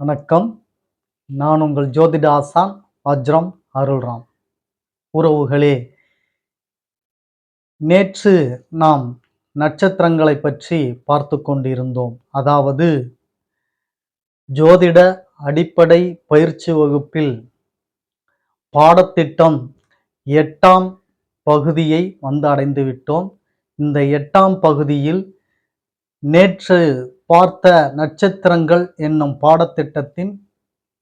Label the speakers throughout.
Speaker 1: வணக்கம். நான் உங்கள் ஜோதிட ஆசான் வஜ்ரம் அருள்ராம். உறவுகளே, நேற்று நாம் நட்சத்திரங்களை பற்றி பார்த்து கொண்டிருந்தோம். அதாவது ஜோதிட அடிப்படை பயிற்சி வகுப்பில் பாடத்திட்டம் 8ஆம் பகுதியை அடைந்து விட்டோம். இந்த 8ஆம் பகுதியில் நேற்று பார்த்த நட்சத்திரங்கள் என்னும் பாடத்திட்டத்தின்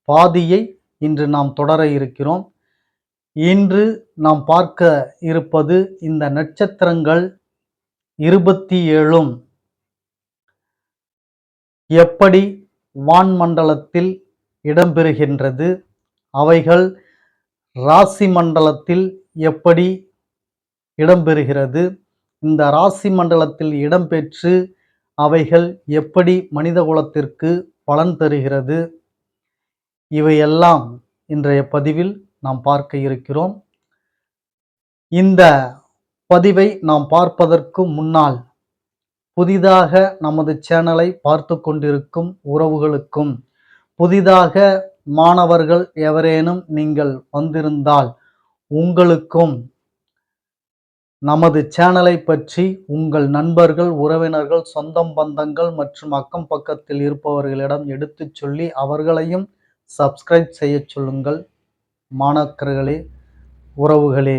Speaker 1: பாதியை இன்று நாம் தொடர இருக்கிறோம். இன்று நாம் பார்க்க இருப்பது இந்த நட்சத்திரங்கள் 27 எப்படி வான்மண்டலத்தில் இடம்பெறுகின்றது, அவைகள் ராசி மண்டலத்தில் எப்படி இடம்பெறுகிறது, இந்த ராசி மண்டலத்தில் இடம்பெற்று அவைகள் எப்படி மனித குலத்திற்கு பலன் தருகிறது, இவையெல்லாம் இன்றைய பதிவில் நாம் பார்க்க இருக்கிறோம். இந்த பதிவை நாம் பார்ப்பதற்கு முன்னால் புதிதாக நமது சேனலை பார்த்து கொண்டிருக்கும் உறவுகளுக்கும், புதிதாக மாணவர்கள் எவரேனும் நீங்கள் வந்திருந்தால் உங்களுக்கும் நமது சேனலை பற்றி உங்கள் நண்பர்கள், உறவினர்கள், சொந்தம் பந்தங்கள் மற்றும் அக்கம் பக்கத்தில் இருப்பவர்களிடம் எடுத்துச் சொல்லி அவர்களையும் சப்ஸ்கிரைப் செய்ய சொல்லுங்கள். மாணாக்கர்களே, உறவுகளே,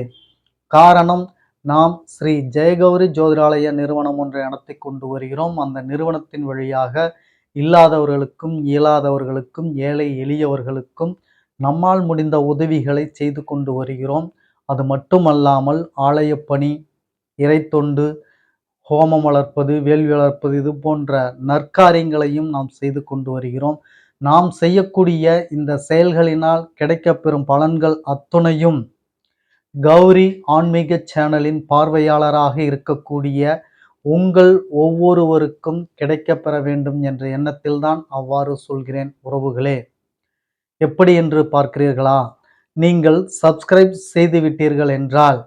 Speaker 1: காரணம், நாம் ஸ்ரீ ஜெயகௌரி ஜோதிடாலய நிறுவனம் ஒன்றை நடத்தி கொண்டு வருகிறோம். அந்த நிறுவனத்தின் வழியாக இல்லாதவர்களுக்கும் இயலாதவர்களுக்கும் ஏழை எளியவர்களுக்கும் நம்மால் முடிந்த உதவிகளை செய்து கொண்டு வருகிறோம். அது மட்டுமல்லாமல் ஆலயப்பணி, இறைத்தொண்டு, ஹோமம் வளர்ப்பது, வேள்வி வளர்ப்பது, இது போன்ற நற்காரியங்களையும் நாம் செய்து கொண்டு வருகிறோம். நாம் செய்யக்கூடிய இந்த செயல்களினால் கிடைக்கப்பெறும் பலன்கள் அத்துணையும் கௌரி ஆன்மீக சேனலின் பார்வையாளராக இருக்கக்கூடிய உங்கள் ஒவ்வொருவருக்கும் கிடைக்கப்பெற வேண்டும் என்ற எண்ணத்தில்தான் அவ்வாறு சொல்கிறேன். உறவுகளே, எப்படி என்று பார்க்கிறீர்களா? நீங்கள் சப்ஸ்கிரைப் செய்து விட்டீர்கள் என்றால்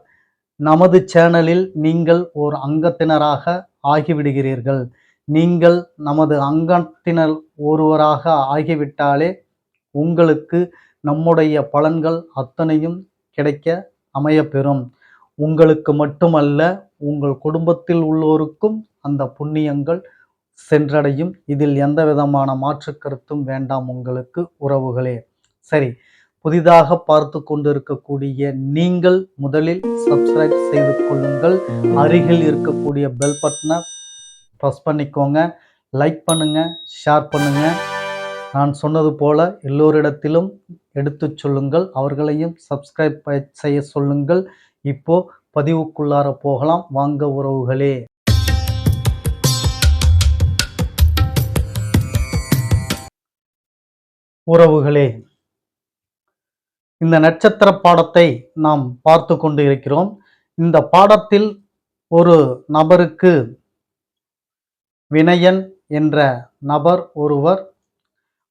Speaker 1: நமது சேனலில் நீங்கள் ஒரு அங்கத்தினராக ஆகிவிடுகிறீர்கள். நீங்கள் நமது அங்கத்தினர் ஒருவராக ஆகிவிட்டாலே உங்களுக்கு நம்முடைய பலன்கள் அத்தனையும் கிடைக்க அமையப்பெறும். உங்களுக்கு மட்டுமல்ல, உங்கள் குடும்பத்தில் உள்ளோருக்கும் அந்த புண்ணியங்கள் சென்றடையும். இதில் எந்த விதமான மாற்று கருத்தும் வேண்டாம் உங்களுக்கு. உறவுகளே, சரி, புதிதாக பார்த்து கொண்டிருக்கக்கூடிய நீங்கள் முதலில் சப்ஸ்கிரைப் செய்து கொள்ளுங்கள். அருகில் இருக்கக்கூடிய பெல் பட்டனை ப்ரெஸ் பண்ணிக்கோங்க. லைக் பண்ணுங்க, ஷேர் பண்ணுங்க. நான் சொன்னது போல எல்லோரிடத்திலும் எடுத்துச் சொல்லுங்கள். அவர்களையும் சப்ஸ்கிரைப் செய்ய சொல்லுங்கள். இப்போ பதிவுக்குள்ளார போகலாம் வாங்க உறவுகளே. உறவுகளே, இந்த நட்சத்திர பாடத்தை நாம் பார்த்து கொண்டு இருக்கிறோம். இந்த பாடத்தில் ஒரு நபருக்கு வினயன் என்ற நபர் ஒருவர்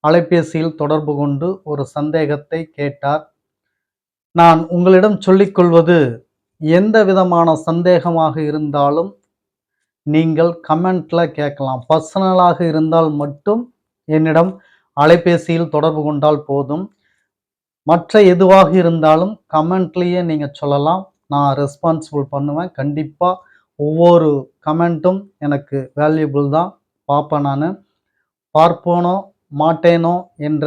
Speaker 1: அலைபேசியில் தொடர்பு கொண்டு ஒரு சந்தேகத்தை கேட்டார். நான் உங்களிடம் சொல்லிக்கொள்வது, எந்த விதமான சந்தேகமாக இருந்தாலும் நீங்கள் கமெண்ட்ல கேட்கலாம். பர்சனலாக இருந்தால் மட்டும் என்னிடம் அலைபேசியில் தொடர்பு கொண்டால் போதும். மற்ற எதுவாக இருந்தாலும் கமெண்ட்லேயே நீங்கள் சொல்லலாம். நான் ரெஸ்பான்சிபிள் பண்ணுவேன். கண்டிப்பாக ஒவ்வொரு கமெண்ட்டும் எனக்கு வேல்யூபிள் தான். பார்ப்பேன் நான். பார்ப்போனோ மாட்டேனோ என்ற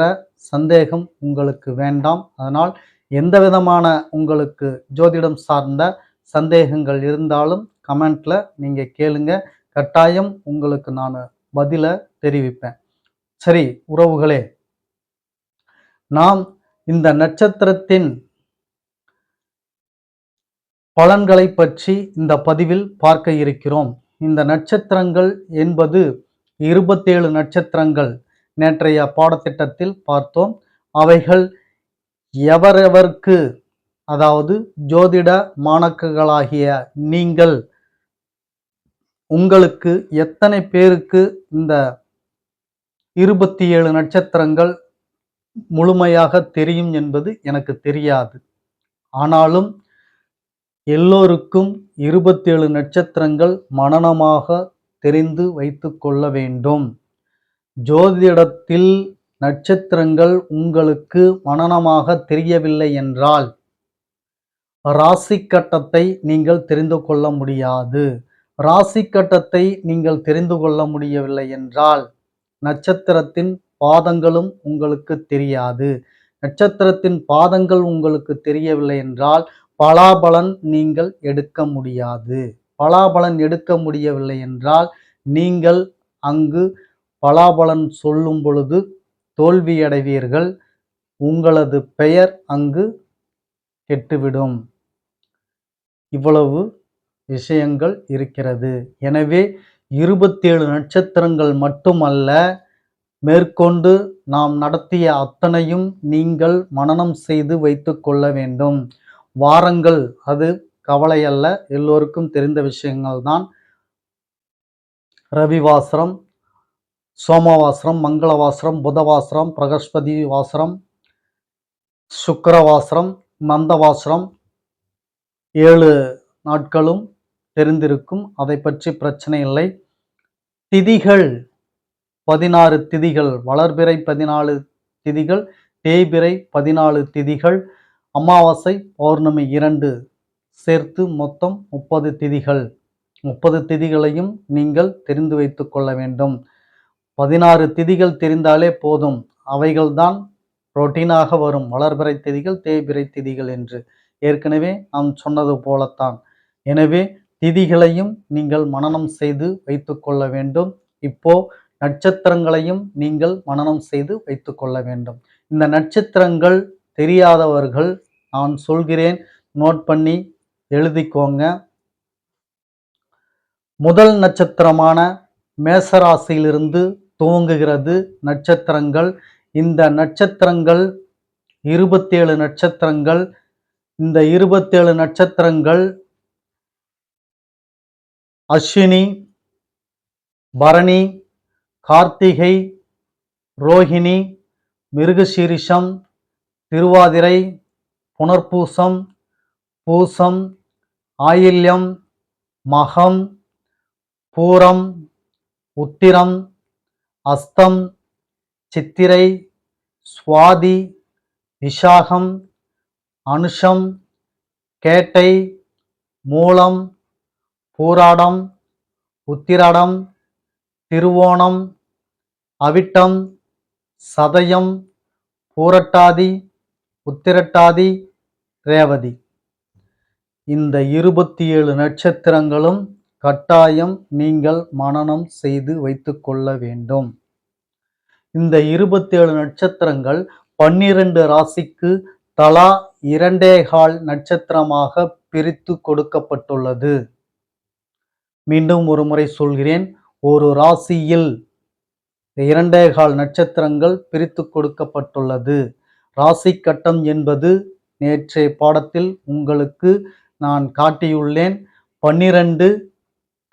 Speaker 1: சந்தேகம் உங்களுக்கு வேண்டாம். அதனால் எந்த விதமான உங்களுக்கு ஜோதிடம் சார்ந்த சந்தேகங்கள் இருந்தாலும் கமெண்ட்ல நீங்க கேளுங்க. கட்டாயம் உங்களுக்கு நான் பதில தெரிவிப்பேன். சரி உறவுகளே, நாம் இந்த நட்சத்திரத்தின் பலன்களை பற்றி இந்த பதிவில் பார்க்க இருக்கிறோம். இந்த நட்சத்திரங்கள் என்பது 27 நட்சத்திரங்கள் நேற்றைய பாடத்திட்டத்தில் பார்த்தோம். அவைகள் எவரெவருக்கு, அதாவது ஜோதிட மாணாக்கர்களாகிய நீங்கள், உங்களுக்கு எத்தனை பேருக்கு இந்த 27 நட்சத்திரங்கள் முழுமையாக தெரியும் என்பது எனக்கு தெரியாது. ஆனாலும் எல்லோருக்கும் 27 நட்சத்திரங்கள் மனனமாக தெரிந்து வைத்து கொள்ள வேண்டும். ஜோதிடத்தில் நட்சத்திரங்கள் உங்களுக்கு மனனமாக தெரியவில்லை என்றால் ராசி கட்டத்தை நீங்கள் தெரிந்து கொள்ள முடியாது. ராசி கட்டத்தை நீங்கள் தெரிந்து கொள்ள முடியவில்லை என்றால் நட்சத்திரத்தின் பாதங்களும் உங்களுக்கு தெரியாது. நட்சத்திரத்தின் பாதங்கள் உங்களுக்கு தெரியவில்லை என்றால் பலாபலன் நீங்கள் எடுக்க முடியாது. பலாபலன் எடுக்க முடியவில்லை என்றால் நீங்கள் அங்கு பலாபலன் சொல்லும் பொழுது தோல்வியடைவீர்கள். உங்களது பெயர் அங்கு கெட்டுவிடும். இவ்வளவு விஷயங்கள் இருக்கிறது. எனவே 27 நட்சத்திரங்கள் மட்டுமல்ல, மேற்கொண்டு நாம் நடத்திய அத்தனையும் நீங்கள் மனனம் செய்து வைத்துக் கொள்ள வேண்டும். வாரங்கள் அது கவலை அல்ல, எல்லோருக்கும் தெரிந்த விஷயங்கள் தான். ரவிவாசரம், சோமவாசரம், மங்களவாசரம், புதவாசரம், பிரகஸ்பதி வாசரம், சுக்கிரவாசரம், மந்தவாசரம் 7 நாட்களும் தெரிந்திருக்கும். அதை பற்றி பிரச்சனை இல்லை. திதிகள் 16 திதிகள், வளர்பிறை 14 திதிகள், தேய்பிறை 14 திதிகள், அமாவாசை பௌர்ணமி 2 சேர்த்து மொத்தம் 30 திதிகள். 30 திதிகளையும் நீங்கள் தெரிந்து வைத்துக் கொள்ள வேண்டும். 16 திதிகள் தெரிந்தாலே போதும். அவைகள்தான் ரொட்டீனாக வரும். வளர்பிறை திதிகள், தேய்பிறை திதிகள் என்று ஏற்கனவே நாம் சொன்னது போலத்தான். எனவே திதிகளையும் நீங்கள் மனனம் செய்து வைத்துக் கொள்ள வேண்டும். இப்போ நட்சத்திரங்களையும் நீங்கள் மனனம் செய்து வைத்துக் கொள்ள வேண்டும். இந்த நட்சத்திரங்கள் தெரியாதவர்கள் நான் சொல்கிறேன், நோட் பண்ணி எழுதிக்கோங்க. முதல் நட்சத்திரமான மேசராசியிலிருந்து துவங்குகிறது நட்சத்திரங்கள். இந்த நட்சத்திரங்கள் 27 நட்சத்திரங்கள். இந்த 27 நட்சத்திரங்கள் அஸ்வினி, பரணி, கார்த்திகை, ரோஹிணி, மிருகசீரிஷம், திருவாதிரை, புனர்பூசம், பூசம், ஆயில்யம், மகம், பூரம், உத்திரம், அஸ்தம், சித்திரை, சுவாதி, விஷாகம், அனுஷம், கேட்டை, மூலம், பூராடம், உத்திராடம், திருவோணம், அவிட்டம், சதயம், பூரட்டாதி, உத்திரட்டாதி, ரேவதி. இந்த 27 நட்சத்திரங்களும் கட்டாயம் நீங்கள் மனனம் செய்து வைத்துக் கொள்ள வேண்டும். இந்த 27 நட்சத்திரங்கள் 12 ராசிக்கு தலா 2.25 நட்சத்திரமாக பிரித்து கொடுக்கப்பட்டுள்ளது. மீண்டும் ஒரு முறை சொல்கிறேன், ஒரு ராசியில் 2.25 நட்சத்திரங்கள் பிரித்து கொடுக்கப்பட்டுள்ளது. ராசி கட்டம் என்பது நேற்றைய பாடத்தில் உங்களுக்கு நான் காட்டியுள்ளேன். 12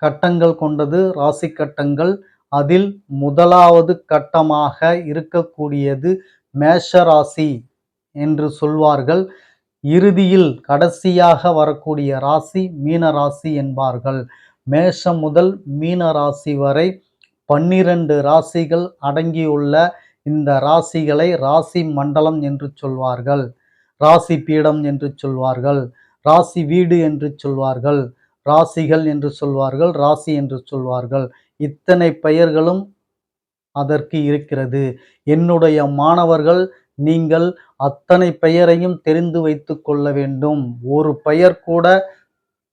Speaker 1: கட்டங்கள் கொண்டது ராசி கட்டங்கள். அதில் முதலாவது கட்டமாக இருக்கக்கூடியது மேஷ ராசி என்று சொல்வார்கள். இறுதியில் கடைசியாக வரக்கூடிய ராசி மீன ராசி என்பார்கள். மேஷம் முதல் மீன ராசி வரை 12 ராசிகள் அடங்கியுள்ள இந்த ராசிகளை ராசி மண்டலம் என்று சொல்வார்கள், ராசி பீடம் என்று சொல்வார்கள், ராசி வீடு என்று சொல்வார்கள், ராசிகள் என்று சொல்வார்கள், ராசி என்று சொல்வார்கள். இத்தனை பெயர்களும் அதற்கு இருக்கிறது. என்னுடைய மாணவர்கள், நீங்கள் அத்தனை பெயரையும் தெரிந்து வைத்துக் கொள்ள வேண்டும். ஒரு பெயர் கூட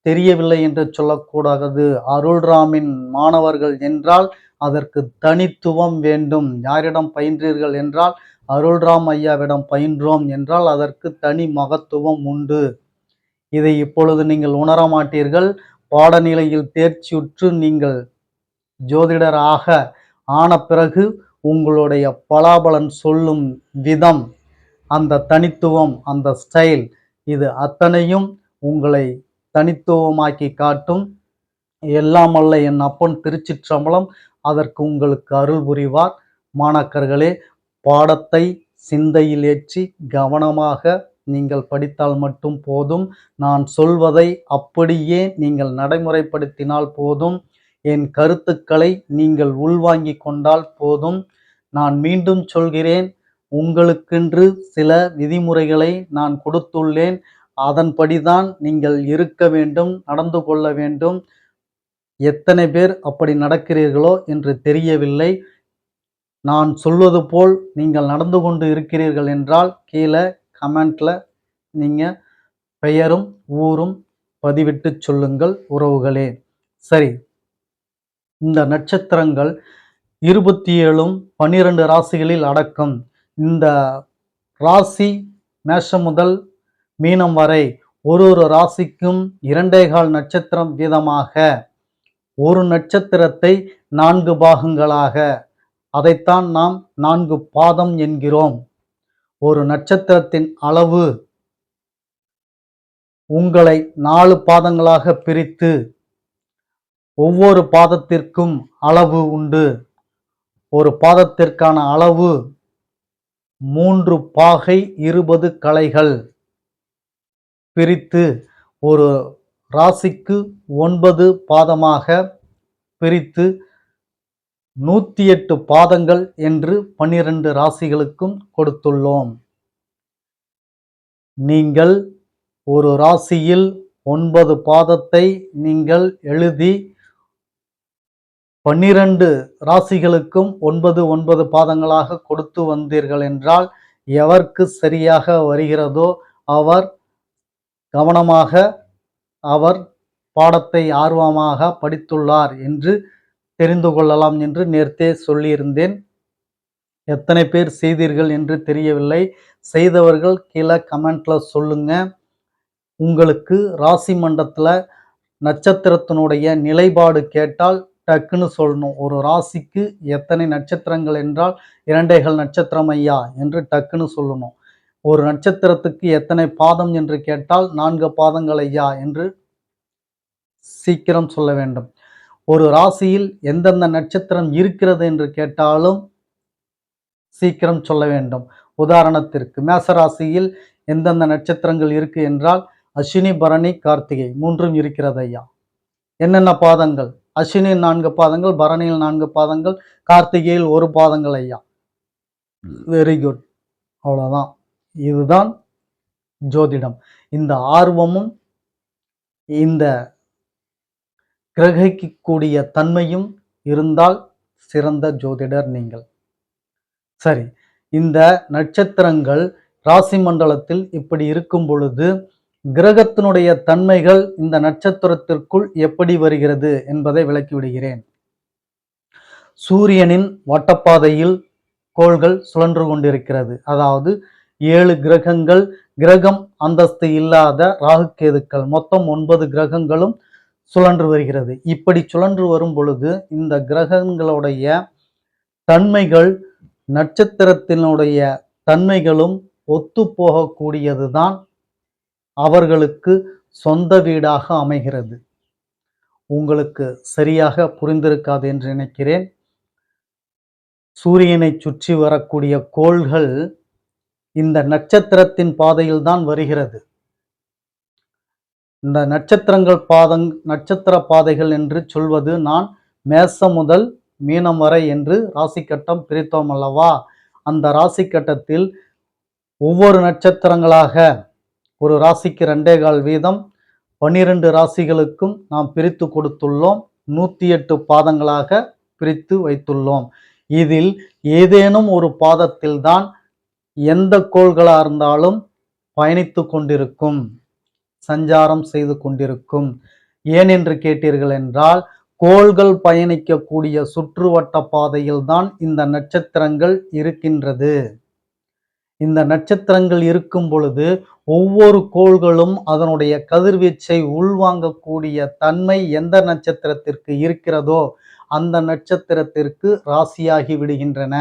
Speaker 1: தெரியவில்லை என்று சொல்லக்கூடாது. அருள்ராமின் மாணவர்கள் என்றால் அதற்கு தனித்துவம் வேண்டும். யாரிடம் பயின்றீர்கள் என்றால் அருள்ராம் ஐயாவிடம் பயின்றோம் என்றால் அதற்கு தனி மகத்துவம் உண்டு. இதை இப்பொழுது நீங்கள் உணர மாட்டீர்கள். பாடநிலையில் தேர்ச்சியுற்று நீங்கள் ஜோதிடராக ஆன பிறகு உங்களுடைய பலாபலன் சொல்லும் விதம், அந்த தனித்துவம், அந்த ஸ்டைல், இது அத்தனையும் உங்களை தனித்துவமாக்கி காட்டும். எல்லாம் அல்ல என் அப்பன் திருச்சிற்றம்பலம் அதற்கு உங்களுக்கு அருள் புரிவார். மாணாக்கர்களே, பாடத்தை சிந்தையில் ஏற்றி கவனமாக நீங்கள் படித்தால் மட்டும் போதும். நான் சொல்வதை அப்படியே நீங்கள் நடைமுறைப்படுத்தினால் போதும். என் கருத்துக்களை நீங்கள் உள்வாங்கிக் கொண்டால் போதும். நான் மீண்டும் சொல்கிறேன், உங்களுக்கென்று சில விதிமுறைகளை நான் கொடுத்துள்ளேன். அதன்படிதான் நீங்கள் இருக்க வேண்டும், நடந்து கொள்ள வேண்டும். எத்தனை பேர் அப்படி நடக்கிறீர்களோ என்று தெரியவில்லை. நான் சொல்வது போல் நீங்கள் நடந்து கொண்டு இருக்கிறீர்கள் என்றால் கீழே கமெண்ட்ல நீங்க பெயரும் ஊரும் பதிவிட்டு சொல்லுங்கள் உறவுகளே. சரி, இந்த நட்சத்திரங்கள் 27ம் 12 ராசிகளில் அடக்கம். இந்த ராசி மேஷம் முதல் மீனம் வரை ஒரு ராசிக்கும் 2.25 நட்சத்திரம் வீதமாக ஒரு நட்சத்திரத்தை 4 பாகங்களாக, அதைத்தான் நாம் 4 பாதம் என்கிறோம். ஒரு நட்சத்திரத்தின் அளவு உங்களை 4 பாதங்களாக பிரித்து ஒவ்வொரு பாதத்திற்கும் அளவு உண்டு. ஒரு பாதத்திற்கான அளவு 3 பாகை 20 கலைகள் பிரித்து ஒரு ராசிக்கு 9 பாதமாக பிரித்து 108 பாதங்கள் என்று 12 ராசிகளுக்கும் கொடுத்துள்ளோம். நீங்கள் ஒரு ராசியில் 9 பாதத்தை நீங்கள் எழுதி 12 ராசிகளுக்கும் 9 பாதங்களாக கொடுத்து வந்தீர்கள் என்றால் எவருக்கு சரியாக வருகிறதோ அவர் கவனமாக அவர் பாடத்தை ஆர்வமாக படித்துள்ளார் என்று தெரிந்து கொள்ளலாம் என்று நேர்த்தே சொல்லியிருந்தேன். எத்தனை பேர் செய்தீர்கள் என்று தெரியவில்லை. செய்தவர்கள் கீழே கமெண்ட்ல சொல்லுங்க. உங்களுக்கு ராசி மண்டலத்துல நட்சத்திரத்தினுடைய நிலைப்பாடு கேட்டால் டக்குன்னு சொல்லணும். ஒரு ராசிக்கு எத்தனை நட்சத்திரங்கள் என்றால் 2.25 நட்சத்திரம் ஐயா என்று டக்குன்னு சொல்லணும். ஒரு நட்சத்திரத்துக்கு எத்தனை பாதம் என்று கேட்டால் 4 பாதங்கள் ஐயா என்று சீக்கிரம் சொல்ல வேண்டும். ஒரு ராசியில் எந்தெந்த நட்சத்திரம் இருக்கிறது என்று கேட்டாலும் சீக்கிரம் சொல்ல வேண்டும். உதாரணத்திற்கு மேச ராசியில் எந்தெந்த நட்சத்திரங்கள் இருக்கு என்றால் அஸ்வினி, பரணி, கார்த்திகை 3ம் இருக்கிறது ஐயா. என்னென்ன பாதங்கள்? அஸ்வினியில் 4 பாதங்கள், பரணியில் 4 பாதங்கள், கார்த்திகையில் 1 பாதங்கள் ஐயா. Very good. அவ்வளவுதான். இதுதான் ஜோதிடம். இந்த ஆர்வமும் இந்த கிரகிக்கக்கூடிய தன்மையும் இருந்தால் சிறந்த ஜோதிடர் நீங்கள். சரி, இந்த நட்சத்திரங்கள் ராசி மண்டலத்தில் இப்படி இருக்கும் பொழுது கிரகத்தினுடைய தன்மைகள் இந்த நட்சத்திரத்திற்குள் எப்படி வருகிறது என்பதை விளக்கிவிடுகிறேன். சூரியனின் வட்டப்பாதையில் கோள்கள் சுழன்று கொண்டிருக்கிறது. அதாவது 7 கிரகங்கள், கிரகம் அந்தஸ்து இல்லாத ராகு கேதுக்கள், மொத்தம் 9 கிரகங்களும் சுழன்று வருகிறது. இப்படி சுழன்று வரும் பொழுது இந்த கிரகங்களுடைய தன்மைகள் நட்சத்திரத்தினுடைய தன்மைகளும் ஒத்து போகக்கூடியதுதான் அவர்களுக்கு சொந்த வீடாக அமைகிறது. உங்களுக்கு சரியாக புரிந்திருக்காது என்று நினைக்கிறேன். சூரியனை சுற்றி வரக்கூடிய கோள்கள் இந்த நட்சத்திரத்தின் பாதையில் தான் வருகிறது. இந்த நட்சத்திர பாதைகள் என்று சொல்வது நான் மேசம் முதல் மீனம் வரை என்று ராசி கட்டம் பிரித்தோம் அல்லவா? அந்த ராசி கட்டத்தில் ஒவ்வொரு நட்சத்திரங்களாக ஒரு ராசிக்கு 2.25 வீதம் 12 ராசிகளுக்கும் நாம் பிரித்து கொடுத்துள்ளோம். 108 பாதங்களாக பிரித்து வைத்துள்ளோம். இதில் ஏதேனும் ஒரு பாதத்தில் தான் எந்த கோள்களா இருந்தாலும் பயணித்து கொண்டிருக்கும், சஞ்சாரம் செய்து கொண்டிருக்கும். ஏன் என்று கேட்டீர்கள் என்றால் கோள்கள் பயணிக்கக்கூடிய சுற்றுவட்ட பாதையில் தான் இந்த நட்சத்திரங்கள் இருக்கின்றது. இந்த நட்சத்திரங்கள் இருக்கும் பொழுது ஒவ்வொரு கோள்களும் அதனுடைய கதிர்வீச்சை உள்வாங்கக்கூடிய தன்மை எந்த நட்சத்திரத்திற்கு இருக்கிறதோ அந்த நட்சத்திரத்திற்கு ராசியாகி விடுகின்றன.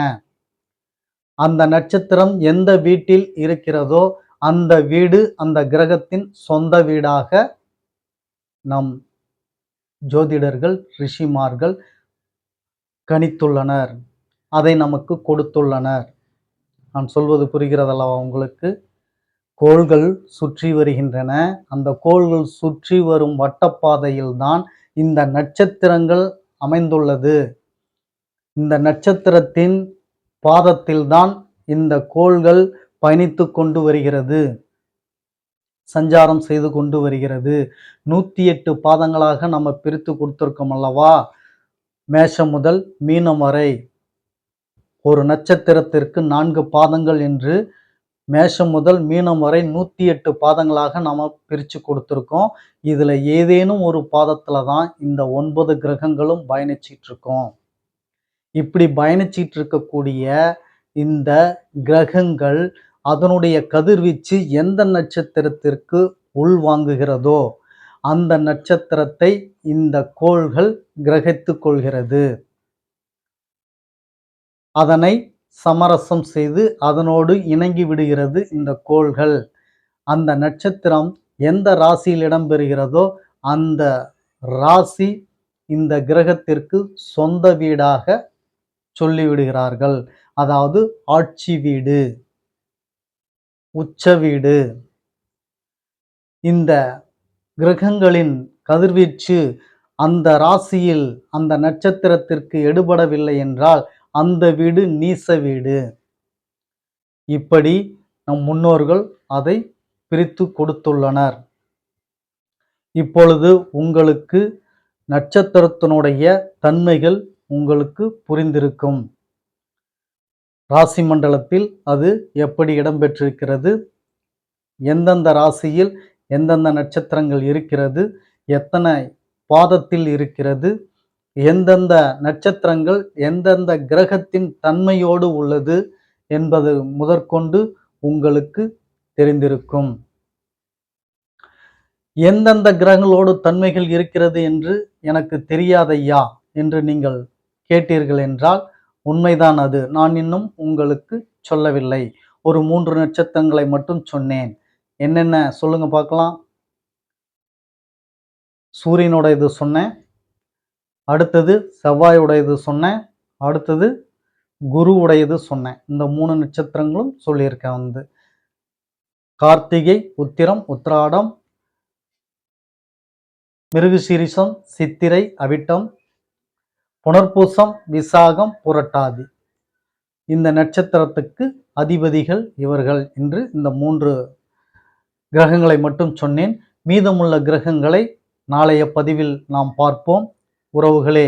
Speaker 1: அந்த நட்சத்திரம் எந்த வீட்டில் இருக்கிறதோ அந்த வீடு அந்த கிரகத்தின் சொந்த வீடாக நம் ஜோதிடர்கள், ரிஷிமார்கள் கணித்துள்ளனர். அதை நமக்கு கொடுத்துள்ளனர். நான் சொல்வது புரிகிறதல்லவா உங்களுக்கு? கோள்கள் சுற்றி வருகின்றன. அந்த கோள்கள் சுற்றி வரும் வட்டப்பாதையில் தான் இந்த நட்சத்திரங்கள் அமைந்துள்ளது. இந்த நட்சத்திரத்தின் பாதத்தில்தான் இந்த கோள்கள் பயணித்து கொண்டு வருகிறது, சஞ்சாரம் செய்து கொண்டு வருகிறது. 108 பாதங்களாக நம்ம பிரித்து கொடுத்திருக்கோம் அல்லவா? மேஷம் முதல் மீனம் வரை ஒரு நட்சத்திரத்திற்கு 4 பாதங்கள் என்று மேஷம் முதல் மீனம் வரை 108 பாதங்களாக நாம பிரிச்சு கொடுத்திருக்கோம். இதுல ஏதேனும் ஒரு பாதத்துல தான் இந்த 9 கிரகங்களும் பயணிச்சிட்டு இருக்கோம். இப்படி பயணிச்சிட்டு இருக்கக்கூடிய இந்த கிரகங்கள் அதனுடைய கதிர்வீச்சு எந்த நட்சத்திரத்திற்கு உள்வாங்குகிறதோ அந்த நட்சத்திரத்தை இந்த கோள்கள் கிரகித்துக் கொள்கிறது. அதனை சமரசம் செய்து அதனோடு இணங்கி விடுகிறது இந்த கோள்கள். அந்த நட்சத்திரம் எந்த ராசியில் இடம்பெறுகிறதோ அந்த ராசி இந்த கிரகத்திற்கு சொந்த வீடாக சொல்லிவிடுகிறார்கள். அதாவது ஆட்சி வீடு, உச்ச வீடு. இந்த கிரகங்களின் கதிர்வீச்சு அந்த ராசியில் அந்த நட்சத்திரத்திற்கு எடுபடவில்லை என்றால் அந்த வீடு நீச வீடு. இப்படி நம் முன்னோர்கள் அதை பிரித்து கொடுத்துள்ளனர். இப்பொழுது உங்களுக்கு நட்சத்திரத்தினுடைய தன்மைகள் உங்களுக்கு புரிந்திருக்கும். ராசி மண்டலத்தில் அது எப்படி இடம்பெற்றிருக்கிறது, எந்தெந்த ராசியில் எந்தெந்த நட்சத்திரங்கள் இருக்கிறது, எத்தனை பாதத்தில் இருக்கிறது, எந்தெந்த நட்சத்திரங்கள் எந்தெந்த கிரகத்தின் தன்மையோடு உள்ளது என்பது முதற்கொண்டு உங்களுக்கு தெரிந்திருக்கும். எந்தெந்த கிரகங்களோடு தன்மைகள் இருக்கிறது என்று எனக்கு தெரியாதையா என்று நீங்கள் கேட்டீர்கள் என்றால் உண்மைதான். அது நான் இன்னும் உங்களுக்கு சொல்லவில்லை. ஒரு 3 நட்சத்திரங்களை மட்டும் சொன்னேன். என்னென்ன சொல்லுங்க பார்க்கலாம். சூரியனோட இது சொன்னேன், அடுத்தது செவ்வாயுடையது சொன்னேன், அடுத்தது குரு உடையது சொன்னேன். இந்த 3 நட்சத்திரங்களும் சொல்லியிருக்கேன். கார்த்திகை, உத்திரம், உத்திராடம், மிருகசீரிஷம், சித்திரை, அவிட்டம், புனர்பூசம், விசாகம், புரட்டாதி. இந்த நட்சத்திரத்துக்கு அதிபதிகள் இவர்கள் என்று இந்த 3 கிரகங்களை மட்டும் சொன்னேன். மீதமுள்ள கிரகங்களை நாளைய பதிவில் நாம் பார்ப்போம். உறவுகளே,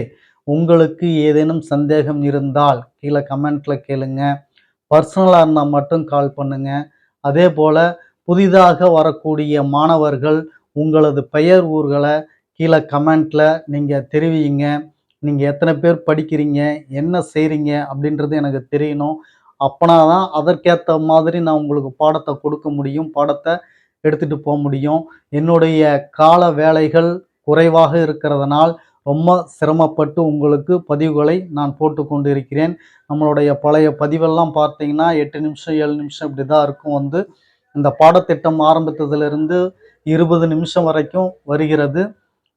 Speaker 1: உங்களுக்கு ஏதேனும் சந்தேகம் இருந்தால் கீழே கமெண்ட்ல கேளுங்க. பர்சனலாக இருந்தால் மட்டும் கால் பண்ணுங்க. அதே போல புதிதாக வரக்கூடிய மாணவர்கள் உங்களது பெயர் ஊர்களை கீழே கமெண்ட்ல நீங்கள் தெரிவிங்க. நீங்கள் எத்தனை பேர் படிக்கிறீங்க, என்ன செய்கிறீங்க அப்படின்றது எனக்கு தெரியணும். அப்பனா தான் அதற்கேற்ற மாதிரி நான் உங்களுக்கு பாடத்தை கொடுக்க முடியும், பாடத்தை எடுத்துகிட்டு போக முடியும். என்னுடைய கால வேலைகள் குறைவாக இருக்கிறதுனால் ரொம்ப சிரமப்பட்டு உங்களுக்கு பதிவுகளை நான் போட்டு கொண்டு இருக்கிறேன். நம்மளுடைய பழைய பதிவெல்லாம் பார்த்தீங்கன்னா 8 நிமிஷம் 7 நிமிஷம் இப்படி தான் இருக்கும். இந்த பாடத்திட்டம் ஆரம்பித்ததிலிருந்து 20 நிமிஷம் வரைக்கும் வருகிறது.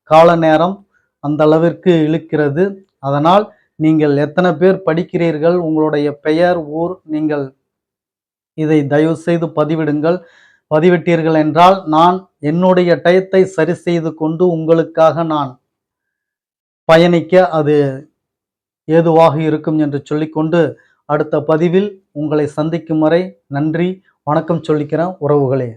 Speaker 1: கால நேரம் அந்த அளவிற்கு இழுக்கிறது. அதனால் நீங்கள் எத்தனை பேர் படிக்கிறீர்கள், உங்களுடைய பெயர், ஊர், நீங்கள் இதை தயவு செய்து பதிவிடுங்கள். பதிவிட்டீர்கள் என்றால் நான் என்னுடைய டயத்தை சரி செய்து கொண்டு உங்களுக்காக நான் பயணிக்க அது ஏதுவாக இருக்கும் என்று சொல்லிக்கொண்டு அடுத்த பதிவில் உங்களை சந்திக்கும் வரை நன்றி, வணக்கம் சொல்லிக்கிறேன் உறவுகளே.